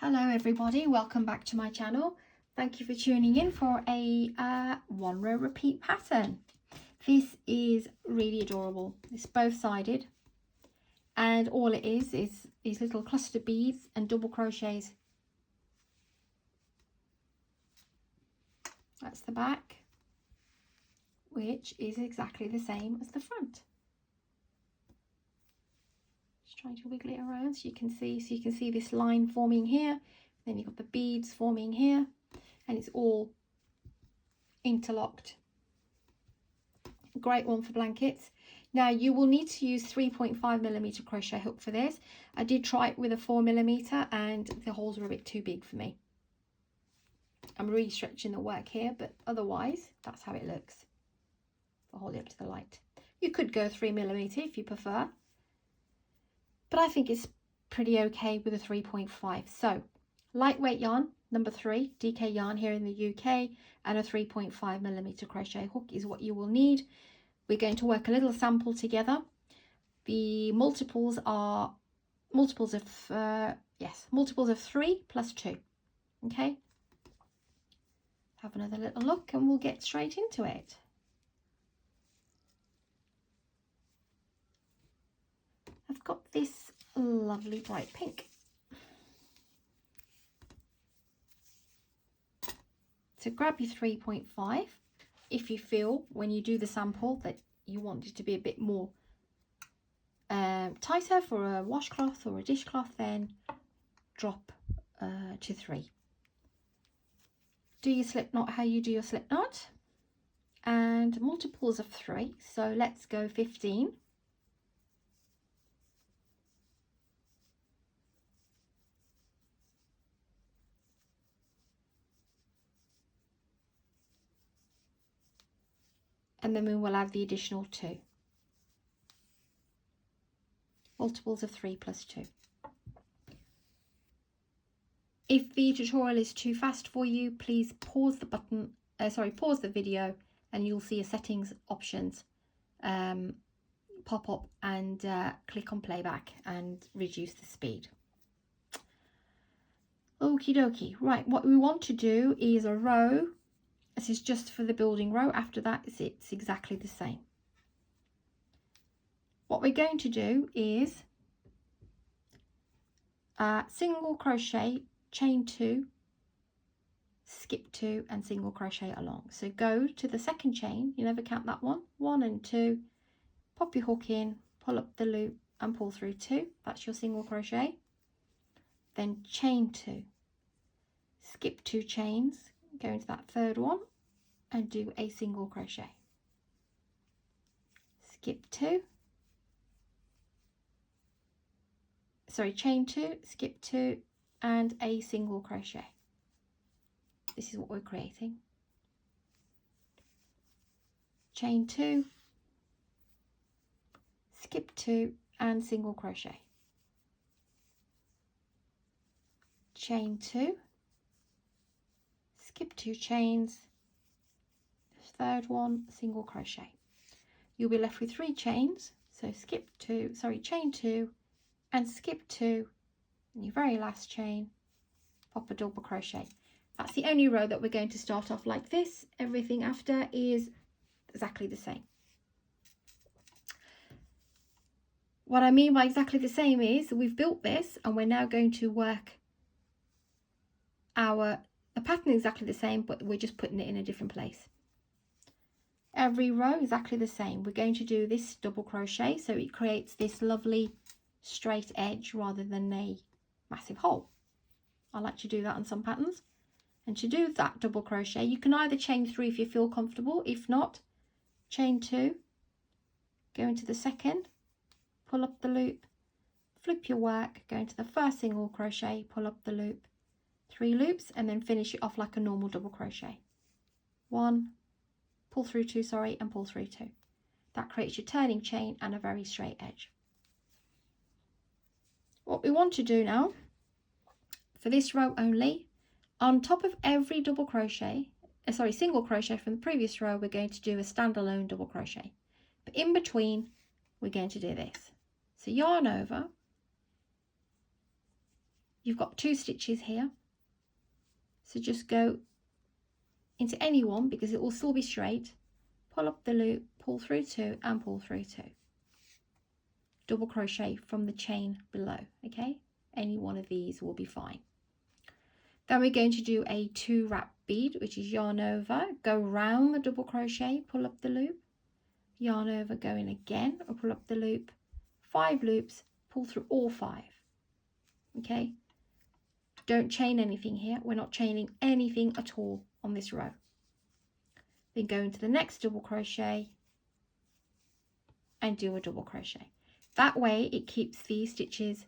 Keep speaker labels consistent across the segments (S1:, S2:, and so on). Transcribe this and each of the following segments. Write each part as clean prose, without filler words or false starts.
S1: Hello everybody, welcome back to my channel. Thank you for tuning in for a one row repeat pattern. This is really adorable. It's both sided and all it is these little cluster beads and double crochets. That's the back, which is exactly the same as the front. Just trying to wiggle it around so you can see this line forming here, then you've got the beads forming here, and it's all interlocked. Great one for blankets. Now you will need to use 3.5mm crochet hook for this. I did try it with a 4mm and the holes were a bit too big for me. I'm really stretching the work here, but otherwise that's how it looks. I'll hold it up to the light. You could go 3mm if you prefer, but I think it's pretty okay with a 3.5. So lightweight yarn, number 3, DK yarn here in the UK, and a 3.5mm crochet hook is what you will need. We're going to work a little sample together. The multiples are multiples of 3 plus 2. Okay, have another little look and we'll get straight into it. I've got this lovely bright pink. So grab your 3.5. If you feel when you do the sample that you want it to be a bit more tighter for a washcloth or a dishcloth, then drop to 3. Do your slip knot how you do your slip knot, and multiples of 3, so let's go 15. And then we will add the additional 2. Multiples of 3 plus 2. If the tutorial is too fast for you, please pause the pause the video, and you'll see a settings options pop up, and click on playback and reduce the speed. Okie dokie. Right, what we want to do is a row. This is just for the building row. After that, it's exactly the same. What we're going to do is single crochet, chain 2, skip 2, and single crochet along. So go to the second chain, you never count that one, 1 and 2, pop your hook in, pull up the loop and pull through 2. That's your single crochet. Then chain 2, skip 2 chains, go into that third one and do a single crochet. Skip 2, chain 2, skip 2, and a single crochet. This is what we're creating. Chain 2, skip 2, and single crochet. Chain 2, skip 2 chains, third one, single crochet. You'll be left with 3 chains, so chain 2 and skip 2, and your very last chain, pop a double crochet. That's the only row that we're going to start off like this. Everything after is exactly the same. What I mean by exactly the same is we've built this and we're now going to work the pattern exactly the same, but we're just putting it in a different place. Every row exactly the same. We're going to do this double crochet so it creates this lovely straight edge rather than a massive hole. I like to do that on some patterns. And to do that double crochet, you can either chain 3 if you feel comfortable. If not, chain 2, go into the second, pull up the loop, flip your work, go into the first single crochet, pull up the loop, 3 loops, and then finish it off like a normal double crochet. 1, pull through 2, and pull through 2. That creates your turning chain and a very straight edge. What we want to do now, for this row only, on top of every double crochet, single crochet from the previous row, we're going to do a standalone double crochet. But in between, we're going to do this. So yarn over, you've got 2 stitches here, so just go into any one because it will still be straight, pull up the loop, pull through 2 and pull through 2, double crochet from the chain below. Okay, any one of these will be fine. Then we're going to do a 2 wrap bead, which is yarn over, go round the double crochet, pull up the loop, yarn over, go in again, or pull up the loop, 5 loops, pull through all 5. Okay, don't chain anything here, we're not chaining anything at all on this row. Then go into the next double crochet and do a double crochet. That way it keeps these stitches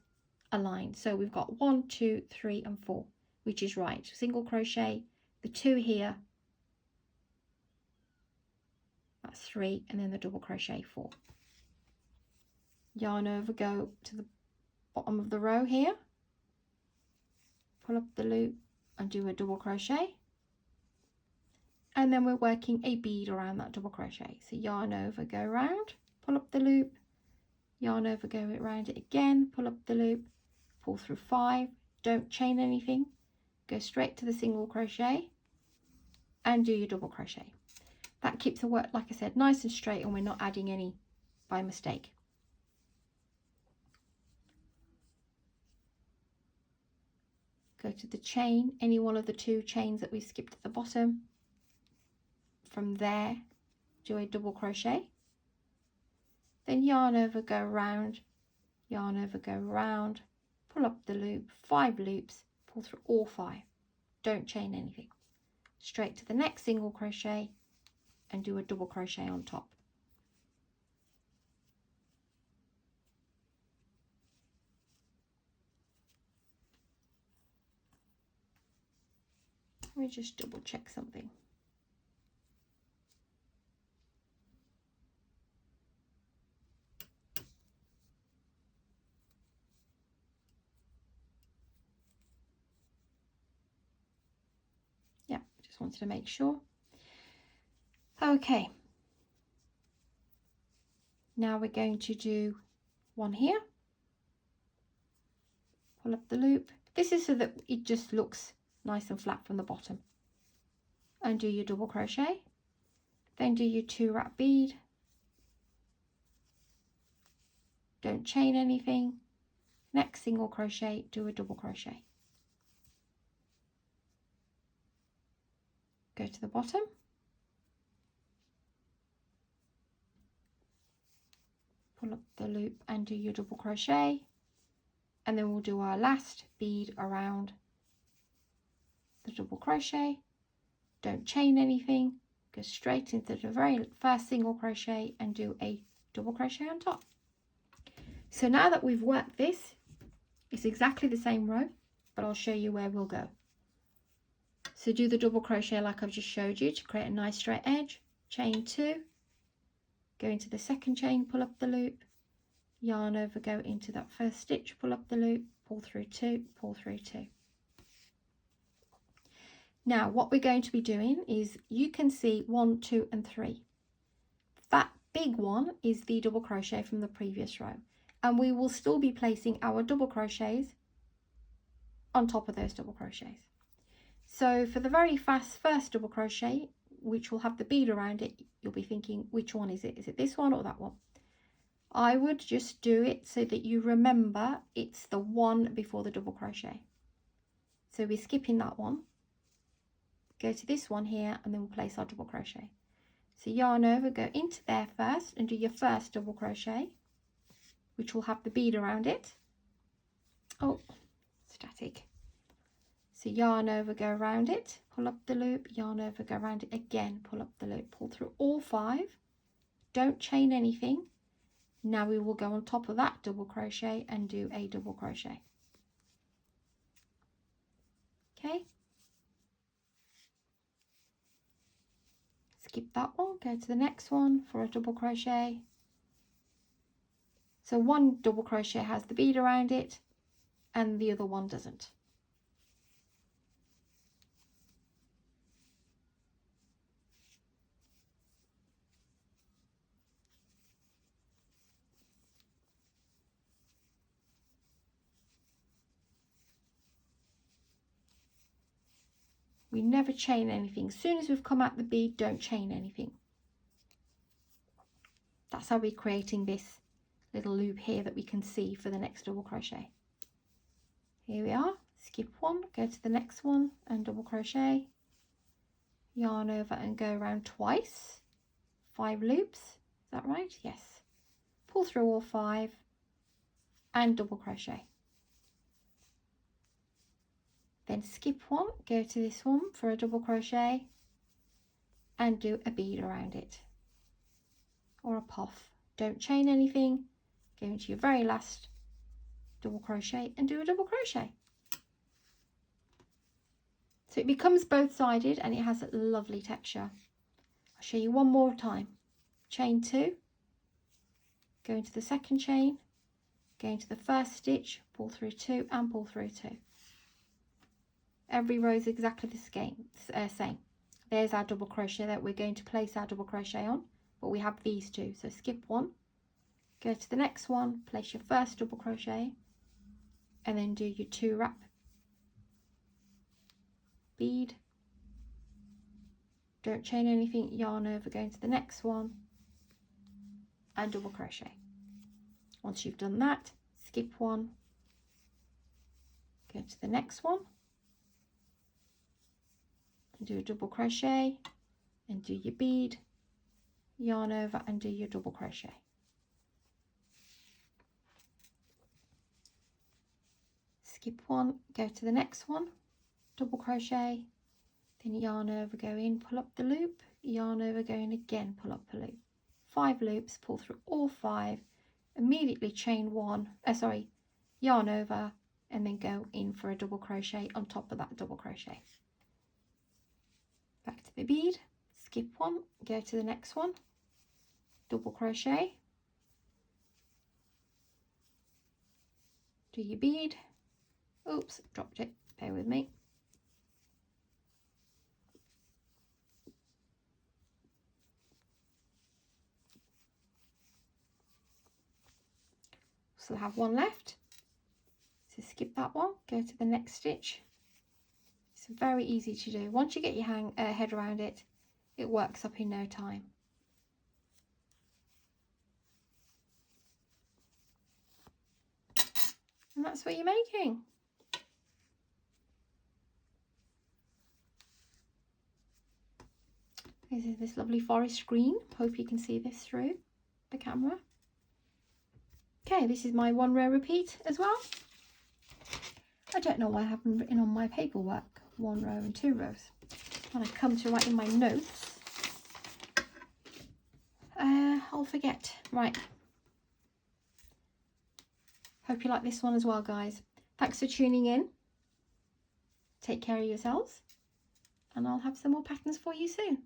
S1: aligned. So we've got 1, 2, 3 and 4, which is right. Single crochet, the 2 here, that's 3, and then the double crochet 4. Yarn over, go to the bottom of the row here, pull up the loop and do a double crochet, and then we're working a bead around that double crochet. So yarn over, go around, pull up the loop, yarn over, go around it again, pull up the loop, pull through 5, don't chain anything, go straight to the single crochet and do your double crochet. That keeps the work, like I said, nice and straight, and we're not adding any by mistake. Go to the chain, any one of the 2 chains that we skipped at the bottom. From there, do a double crochet, then yarn over, go around, yarn over, go around, pull up the loop, 5 loops, pull through all 5, don't chain anything, straight to the next single crochet and do a double crochet on top. Let me just double check something. Yeah, just wanted to make sure. Okay, now we're going to do one here, pull up the loop. This is so that it just looks nice and flat from the bottom, and do your double crochet, then do your 2 wrap bead, don't chain anything, next single crochet, do a double crochet, go to the bottom, pull up the loop and do your double crochet, and then we'll do our last bead around the double crochet, don't chain anything, go straight into the very first single crochet and do a double crochet on top. So now that we've worked this, it's exactly the same row, but I'll show you where we'll go. So do the double crochet like I've just showed you to create a nice straight edge, chain 2, go into the second chain, pull up the loop, yarn over, go into that first stitch, pull up the loop, pull through 2, pull through 2. Now what we're going to be doing is, you can see 1, 2 and 3. That big one is the double crochet from the previous row, and we will still be placing our double crochets on top of those double crochets. So for the very first double crochet, which will have the bead around it, you'll be thinking, which one is it? Is it this one or that one? I would just do it so that you remember it's the one before the double crochet. So we're skipping that one, go to this one here, and then we'll place our double crochet. So yarn over, go into there first and do your first double crochet, which will have the bead around it. Oh, static. So yarn over, go around it, pull up the loop, yarn over, go around it again, pull up the loop, pull through all 5, don't chain anything. Now we will go on top of that double crochet and do a double crochet. Okay, skip that one, go to the next one for a double crochet. So one double crochet has the bead around it and the other one doesn't. We never chain anything. As soon as we've come out the bead, don't chain anything. That's how we're creating this little loop here that we can see for the next double crochet. Here we are. Skip one, go to the next one and double crochet, yarn over and go around twice, 5 loops. Is that right? Yes. Pull through all 5 and double crochet. Then skip one, go to this one for a double crochet and do a bead around it or a puff. Don't chain anything. Go into your very last double crochet and do a double crochet. So it becomes both-sided and it has a lovely texture. I'll show you one more time. Chain 2, go into the second chain, go into the first stitch, pull through 2 and pull through 2. Every row is exactly the same. There's our double crochet that we're going to place our double crochet on, but we have these two. So skip one, go to the next one, place your first double crochet and then do your 2 wrap bead. Don't chain anything, yarn over, go into the next one and double crochet. Once you've done that, skip one, go to the next one and do a double crochet and do your bead, yarn over and do your double crochet. Skip one, go to the next one, double crochet, then yarn over, go in, pull up the loop, yarn over, go in again, pull up the loop. 5 loops, pull through all 5, immediately chain one, yarn over and then go in for a double crochet on top of that double crochet. Back to the bead, skip one, go to the next one, double crochet, do your bead, oops, dropped it, bear with me. Still have one left, so skip that one, go to the next stitch. It's very easy to do. Once you get your head around it, it works up in no time. And that's what you're making. This is this lovely forest green. Hope you can see this through the camera. Okay, this is my 1 row repeat as well. I don't know why I haven't written on my paperwork 1 row and 2 rows. When I come to write in my notes, I'll forget. Right. Hope you like this one as well, guys. Thanks for tuning in. Take care of yourselves, and I'll have some more patterns for you soon.